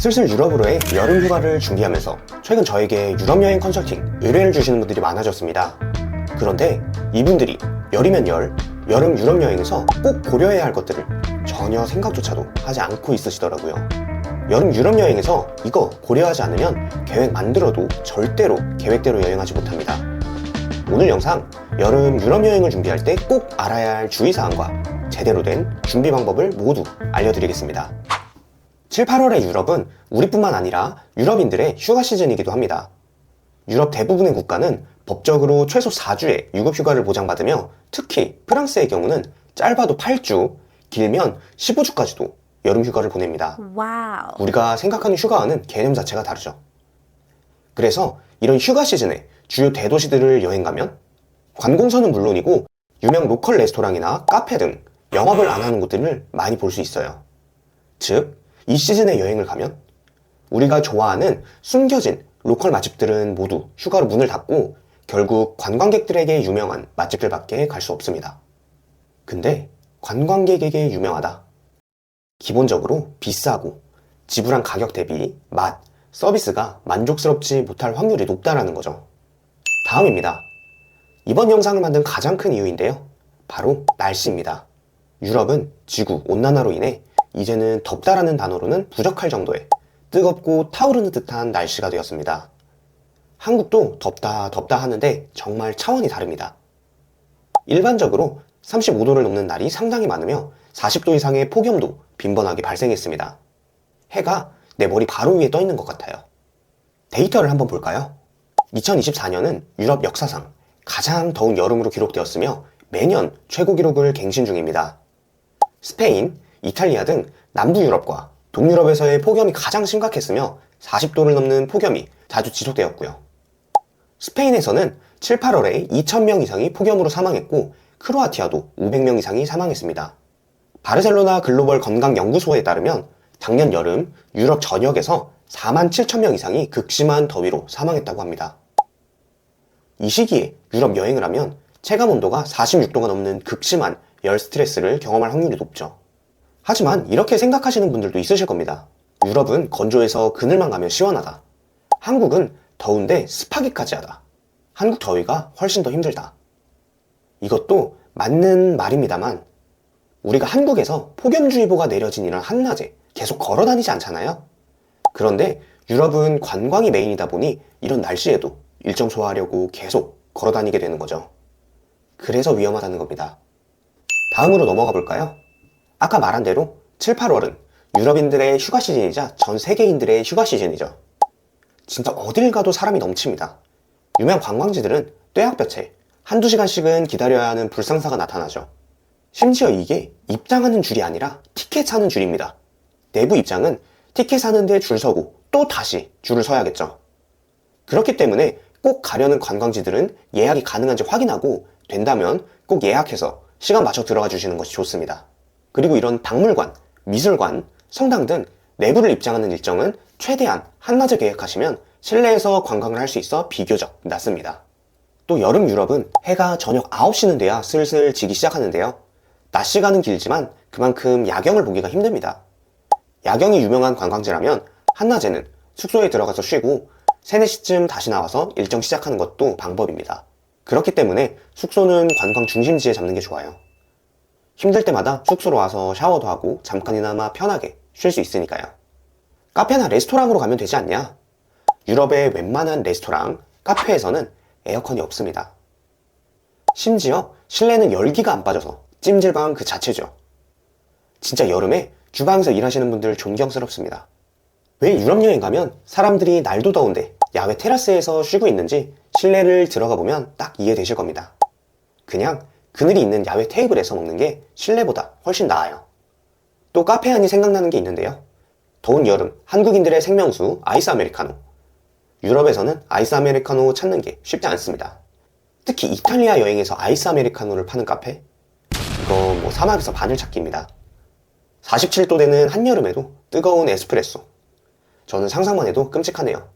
슬슬 유럽으로의 여름 휴가를 준비하면서 최근 저에게 유럽 여행 컨설팅 의뢰를 주시는 분들이 많아졌습니다. 그런데 이분들이 열이면 열, 여름 유럽 여행에서 꼭 고려해야 할 것들을 전혀 생각조차도 하지 않고 있으시더라고요. 여름 유럽 여행에서 이거 고려하지 않으면 계획 만들어도 절대로 계획대로 여행하지 못합니다. 오늘 영상 여름 유럽 여행을 준비할 때 꼭 알아야 할 주의사항과 제대로 된 준비 방법을 모두 알려드리겠습니다. 7, 8월의 유럽은 우리뿐만 아니라 유럽인들의 휴가 시즌이기도 합니다. 유럽 대부분의 국가는 법적으로 최소 4주의 유급 휴가를 보장받으며 특히 프랑스의 경우는 짧아도 8주, 길면 15주까지도 여름 휴가를 보냅니다. 와우. 우리가 생각하는 휴가와는 개념 자체가 다르죠. 그래서 이런 휴가 시즌에 주요 대도시들을 여행 가면 관공서는 물론이고 유명 로컬 레스토랑이나 카페 등 영업을 안 하는 곳들을 많이 볼 수 있어요. 즉, 이 시즌에 여행을 가면 우리가 좋아하는 숨겨진 로컬 맛집들은 모두 휴가로 문을 닫고 결국 관광객들에게 유명한 맛집들밖에 갈 수 없습니다. 근데 관광객에게 유명하다. 기본적으로 비싸고 지불한 가격 대비 맛, 서비스가 만족스럽지 못할 확률이 높다라는 거죠. 다음입니다. 이번 영상을 만든 가장 큰 이유인데요. 바로 날씨입니다. 유럽은 지구 온난화로 인해 이제는 덥다라는 단어로는 부족할 정도의 뜨겁고 타오르는 듯한 날씨가 되었습니다. 한국도 덥다 하는데 정말 차원이 다릅니다. 일반적으로 35도를 넘는 날이 상당히 많으며 40도 이상의 폭염도 빈번하게 발생했습니다. 해가 내 머리 바로 위에 떠 있는 것 같아요. 데이터를 한번 볼까요? 2024년은 유럽 역사상 가장 더운 여름으로 기록되었으며 매년 최고 기록을 갱신 중입니다. 스페인, 이탈리아 등 남부 유럽과 동유럽에서의 폭염이 가장 심각했으며 40도를 넘는 폭염이 자주 지속되었고요. 스페인에서는 7, 8월에 2,000명 이상이 폭염으로 사망했고 크로아티아도 500명 이상이 사망했습니다. 바르셀로나 글로벌 건강연구소에 따르면 작년 여름 유럽 전역에서 47,000명 이상이 극심한 더위로 사망했다고 합니다. 이 시기에 유럽 여행을 하면 체감 온도가 46도가 넘는 극심한 열 스트레스를 경험할 확률이 높죠. 하지만 이렇게 생각하시는 분들도 있으실 겁니다. 유럽은 건조해서 그늘만 가면 시원하다. 한국은 더운데 습하기까지 하다. 한국 더위가 훨씬 더 힘들다. 이것도 맞는 말입니다만 우리가 한국에서 폭염주의보가 내려진 이런 한낮에 계속 걸어 다니지 않잖아요. 그런데 유럽은 관광이 메인이다 보니 이런 날씨에도 일정 소화하려고 계속 걸어 다니게 되는 거죠. 그래서 위험하다는 겁니다. 다음으로 넘어가 볼까요? 아까 말한 대로 7, 8월은 유럽인들의 휴가 시즌이자 전 세계인들의 휴가 시즌이죠. 진짜 어딜 가도 사람이 넘칩니다. 유명 관광지들은 떼약볕에 한두 시간씩은 기다려야 하는 불상사가 나타나죠. 심지어 이게 입장하는 줄이 아니라 티켓 사는 줄입니다. 내부 입장은 티켓 사는데 줄 서고 또 다시 줄을 서야겠죠. 그렇기 때문에 꼭 가려는 관광지들은 예약이 가능한지 확인하고 된다면 꼭 예약해서 시간 맞춰 들어가 주시는 것이 좋습니다. 그리고 이런 박물관, 미술관, 성당 등 내부를 입장하는 일정은 최대한 한낮에 계획하시면 실내에서 관광을 할 수 있어 비교적 낫습니다. 또 여름 유럽은 해가 저녁 9시는 돼야 슬슬 지기 시작하는데요. 낮 시간은 길지만 그만큼 야경을 보기가 힘듭니다. 야경이 유명한 관광지라면 한낮에는 숙소에 들어가서 쉬고 3, 4시쯤 다시 나와서 일정 시작하는 것도 방법입니다. 그렇기 때문에 숙소는 관광 중심지에 잡는 게 좋아요. 힘들 때마다 숙소로 와서 샤워도 하고 잠깐이나마 편하게 쉴 수 있으니까요. 카페나 레스토랑으로 가면 되지 않냐? 유럽의 웬만한 레스토랑, 카페에서는 에어컨이 없습니다. 심지어 실내는 열기가 안 빠져서 찜질방 그 자체죠. 진짜 여름에 주방에서 일하시는 분들 존경스럽습니다. 왜 유럽 여행 가면 사람들이 날도 더운데 야외 테라스에서 쉬고 있는지 실내를 들어가 보면 딱 이해되실 겁니다. 그냥 그늘이 있는 야외 테이블에서 먹는 게 실내보다 훨씬 나아요. 또 카페 안이 생각나는 게 있는데요. 더운 여름 한국인들의 생명수 아이스 아메리카노. 유럽에서는 아이스 아메리카노 찾는 게 쉽지 않습니다. 특히 이탈리아 여행에서 아이스 아메리카노를 파는 카페? 이거 사막에서 바늘 찾기입니다. 47도 되는 한여름에도 뜨거운 에스프레소. 저는 상상만 해도 끔찍하네요.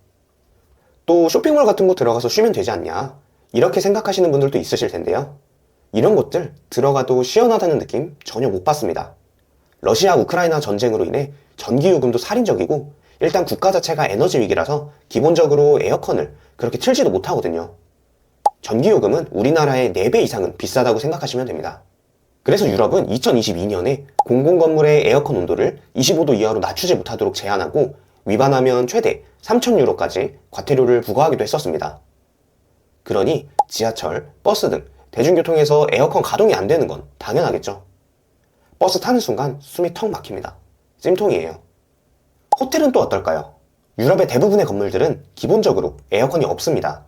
또 쇼핑몰 같은 곳 들어가서 쉬면 되지 않냐? 이렇게 생각하시는 분들도 있으실 텐데요. 이런 곳들 들어가도 시원하다는 느낌 전혀 못 받습니다. 러시아 우크라이나 전쟁으로 인해 전기요금도 살인적이고 일단 국가 자체가 에너지 위기라서 기본적으로 에어컨을 그렇게 틀지도 못하거든요. 전기요금은 우리나라의 4배 이상은 비싸다고 생각하시면 됩니다. 그래서 유럽은 2022년에 공공건물의 에어컨 온도를 25도 이하로 낮추지 못하도록 제한하고 위반하면 최대 3,000유로까지 과태료를 부과하기도 했었습니다. 그러니 지하철, 버스 등 대중교통에서 에어컨 가동이 안 되는 건 당연하겠죠. 버스 타는 순간 숨이 턱 막힙니다. 찜통이에요. 호텔은 또 어떨까요? 유럽의 대부분의 건물들은 기본적으로 에어컨이 없습니다.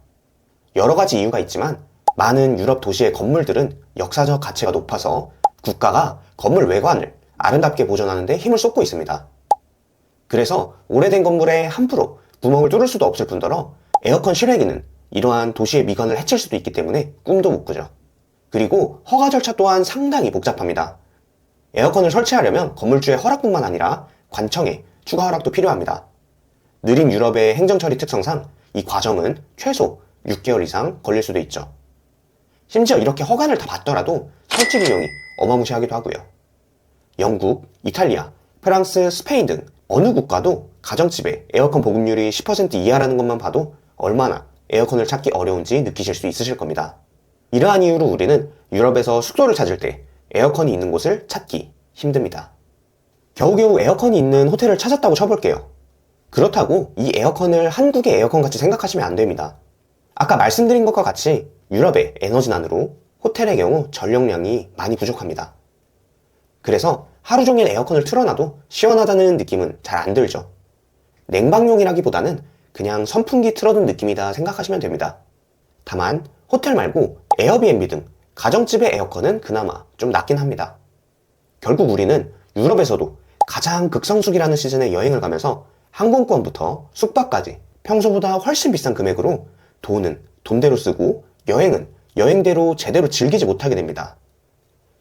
여러 가지 이유가 있지만 많은 유럽 도시의 건물들은 역사적 가치가 높아서 국가가 건물 외관을 아름답게 보존하는 데 힘을 쏟고 있습니다. 그래서 오래된 건물에 함부로 구멍을 뚫을 수도 없을 뿐더러 에어컨 실외기는 이러한 도시의 미관을 해칠 수도 있기 때문에 꿈도 못 꾸죠. 그리고 허가 절차 또한 상당히 복잡합니다. 에어컨을 설치하려면 건물주의 허락뿐만 아니라 관청의 추가 허락도 필요합니다. 느린 유럽의 행정처리 특성상 이 과정은 최소 6개월 이상 걸릴 수도 있죠. 심지어 이렇게 허가를 다 받더라도 설치 비용이 어마무시하기도 하고요. 영국, 이탈리아, 프랑스, 스페인 등 어느 국가도 가정집에 에어컨 보급률이 10% 이하라는 것만 봐도 얼마나 에어컨을 찾기 어려운지 느끼실 수 있으실 겁니다. 이러한 이유로 우리는 유럽에서 숙소를 찾을 때 에어컨이 있는 곳을 찾기 힘듭니다. 겨우겨우 에어컨이 있는 호텔을 찾았다고 쳐볼게요. 그렇다고 이 에어컨을 한국의 에어컨 같이 생각하시면 안 됩니다. 아까 말씀드린 것과 같이 유럽의 에너지난으로 호텔의 경우 전력량이 많이 부족합니다. 그래서 하루 종일 에어컨을 틀어놔도 시원하다는 느낌은 잘 안 들죠. 냉방용이라기보다는 그냥 선풍기 틀어둔 느낌이다 생각하시면 됩니다. 다만 호텔 말고 에어비앤비 등 가정집의 에어컨은 그나마 좀 낫긴 합니다. 결국 우리는 유럽에서도 가장 극성수기라는 시즌에 여행을 가면서 항공권부터 숙박까지 평소보다 훨씬 비싼 금액으로 돈은 돈대로 쓰고 여행은 여행대로 제대로 즐기지 못하게 됩니다.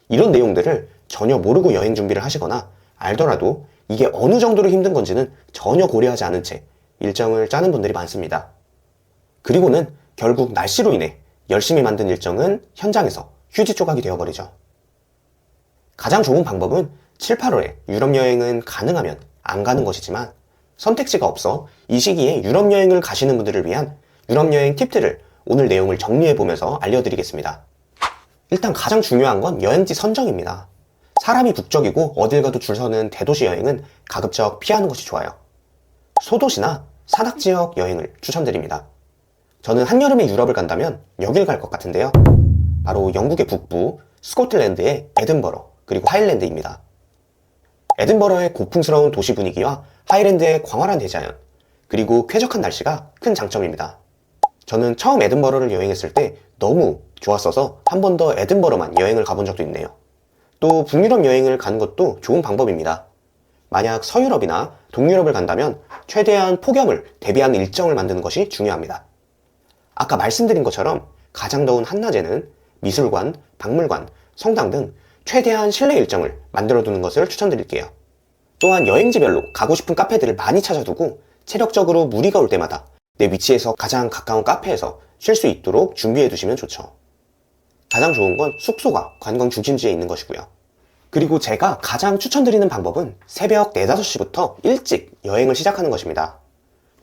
이런 내용들을 전혀 모르고 여행 준비를 하시거나 알더라도 이게 어느 정도로 힘든 건지는 전혀 고려하지 않은 채 일정을 짜는 분들이 많습니다. 그리고는 결국 날씨로 인해 열심히 만든 일정은 현장에서 휴지 조각이 되어버리죠. 가장 좋은 방법은 7, 8월에 유럽 여행은 가능하면 안 가는 것이지만 선택지가 없어 이 시기에 유럽 여행을 가시는 분들을 위한 유럽 여행 팁들을 오늘 내용을 정리해보면서 알려드리겠습니다. 일단 가장 중요한 건 여행지 선정입니다. 사람이 북적이고 어딜 가도 줄 서는 대도시 여행은 가급적 피하는 것이 좋아요. 소도시나 산악지역 여행을 추천드립니다. 저는 한여름에 유럽을 간다면 여길 갈 것 같은데요. 바로 영국의 북부, 스코틀랜드의 에든버러, 그리고 하일랜드입니다. 에든버러의 고풍스러운 도시 분위기와 하일랜드의 광활한 대자연, 그리고 쾌적한 날씨가 큰 장점입니다. 저는 처음 에든버러를 여행했을 때 너무 좋았어서 한 번 더 에든버러만 여행을 가본 적도 있네요. 또 북유럽 여행을 가는 것도 좋은 방법입니다. 만약 서유럽이나 동유럽을 간다면 최대한 폭염을 대비하는 일정을 만드는 것이 중요합니다. 아까 말씀드린 것처럼 가장 더운 한낮에는 미술관, 박물관, 성당 등 최대한 실내 일정을 만들어 두는 것을 추천드릴게요. 또한 여행지별로 가고 싶은 카페들을 많이 찾아두고 체력적으로 무리가 올 때마다 내 위치에서 가장 가까운 카페에서 쉴 수 있도록 준비해 두시면 좋죠. 가장 좋은 건 숙소가 관광 중심지에 있는 것이고요. 그리고 제가 가장 추천드리는 방법은 새벽 4, 5시부터 일찍 여행을 시작하는 것입니다.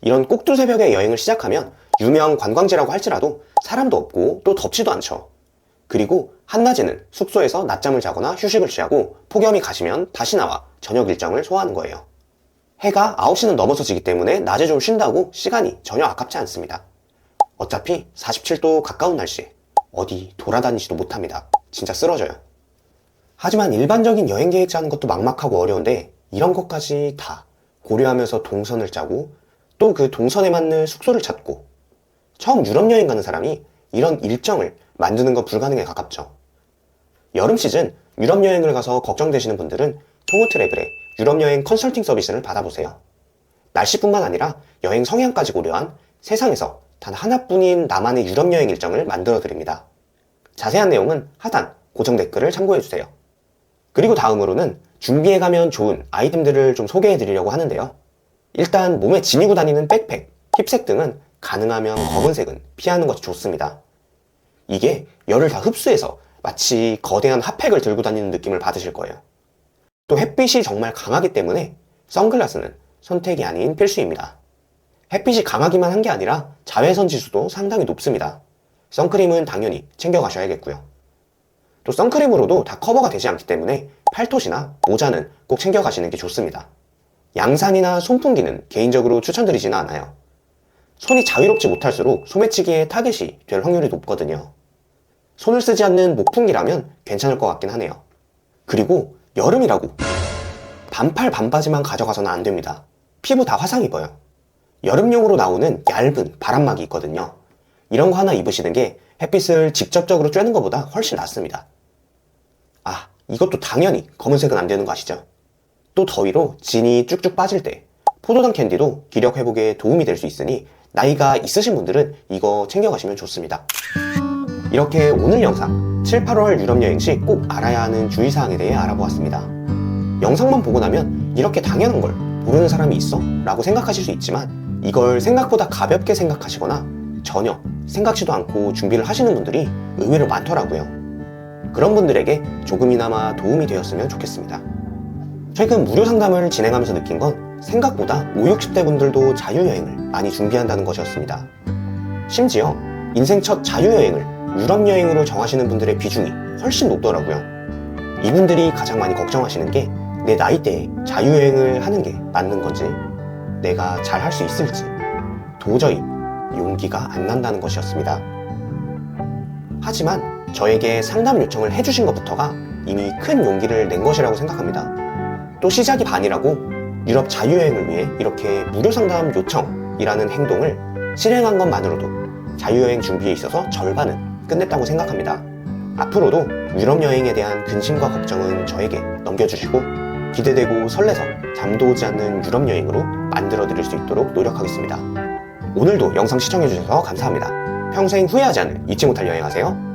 이런 꼭두 새벽에 여행을 시작하면 유명 관광지라고 할지라도 사람도 없고 또 덥지도 않죠. 그리고 한낮에는 숙소에서 낮잠을 자거나 휴식을 취하고 폭염이 가시면 다시 나와 저녁 일정을 소화하는 거예요. 해가 9시는 넘어서 지기 때문에 낮에 좀 쉰다고 시간이 전혀 아깝지 않습니다. 어차피 47도 가까운 날씨에 어디 돌아다니지도 못합니다. 진짜 쓰러져요. 하지만 일반적인 여행 계획 짜는 것도 막막하고 어려운데 이런 것까지 다 고려하면서 동선을 짜고 또 그 동선에 맞는 숙소를 찾고 처음 유럽 여행 가는 사람이 이런 일정을 만드는 건 불가능에 가깝죠. 여름 시즌 유럽 여행을 가서 걱정되시는 분들은 통우트래블의 유럽 여행 컨설팅 서비스를 받아보세요. 날씨뿐만 아니라 여행 성향까지 고려한 세상에서 단 하나뿐인 나만의 유럽 여행 일정을 만들어 드립니다. 자세한 내용은 하단 고정 댓글을 참고해주세요. 그리고 다음으로는 준비해가면 좋은 아이템들을 좀 소개해 드리려고 하는데요. 일단 몸에 지니고 다니는 백팩, 힙색 등은 가능하면 검은색은 피하는 것이 좋습니다. 이게 열을 다 흡수해서 마치 거대한 핫팩을 들고 다니는 느낌을 받으실 거예요. 또 햇빛이 정말 강하기 때문에 선글라스는 선택이 아닌 필수입니다. 햇빛이 강하기만 한 게 아니라 자외선 지수도 상당히 높습니다. 선크림은 당연히 챙겨가셔야겠고요. 또 선크림으로도 다 커버가 되지 않기 때문에 팔토시나 모자는 꼭 챙겨가시는 게 좋습니다. 양산이나 손풍기는 개인적으로 추천드리지는 않아요. 손이 자유롭지 못할수록 소매치기에 타겟이 될 확률이 높거든요. 손을 쓰지 않는 목풍기라면 괜찮을 것 같긴 하네요. 그리고 여름이라고 반팔 반바지만 가져가서는 안 됩니다. 피부 다 화상 입어요. 여름용으로 나오는 얇은 바람막이 있거든요. 이런 거 하나 입으시는 게 햇빛을 직접적으로 쬐는 것보다 훨씬 낫습니다. 아, 이것도 당연히 검은색은 안 되는 거 아시죠? 또 더위로 진이 쭉쭉 빠질 때 포도당 캔디도 기력 회복에 도움이 될 수 있으니 나이가 있으신 분들은 이거 챙겨가시면 좋습니다. 이렇게 오늘 영상 7, 8월 유럽 여행 시 꼭 알아야 하는 주의사항에 대해 알아보았습니다. 영상만 보고 나면 이렇게 당연한 걸 모르는 사람이 있어? 라고 생각하실 수 있지만 이걸 생각보다 가볍게 생각하시거나 전혀 생각지도 않고 준비를 하시는 분들이 의외로 많더라고요. 그런 분들에게 조금이나마 도움이 되었으면 좋겠습니다. 최근 무료 상담을 진행하면서 느낀 건 생각보다 5, 60대 분들도 자유여행을 많이 준비한다는 것이었습니다. 심지어 인생 첫 자유여행을 유럽 여행으로 정하시는 분들의 비중이 훨씬 높더라고요. 이분들이 가장 많이 걱정하시는 게 내 나이대에 자유여행을 하는 게 맞는 건지, 내가 잘 할 수 있을지, 도저히 용기가 안 난다는 것이었습니다. 하지만 저에게 상담 요청을 해주신 것부터가 이미 큰 용기를 낸 것이라고 생각합니다. 또 시작이 반이라고 유럽 자유여행을 위해 이렇게 무료 상담 요청이라는 행동을 실행한 것만으로도 자유여행 준비에 있어서 절반은 끝냈다고 생각합니다. 앞으로도 유럽 여행에 대한 근심과 걱정은 저에게 넘겨주시고 기대되고 설레서 잠도 오지 않는 유럽 여행으로 만들어 드릴 수 있도록 노력하겠습니다. 오늘도 영상 시청해주셔서 감사합니다. 평생 후회하지 않을 잊지 못할 여행하세요.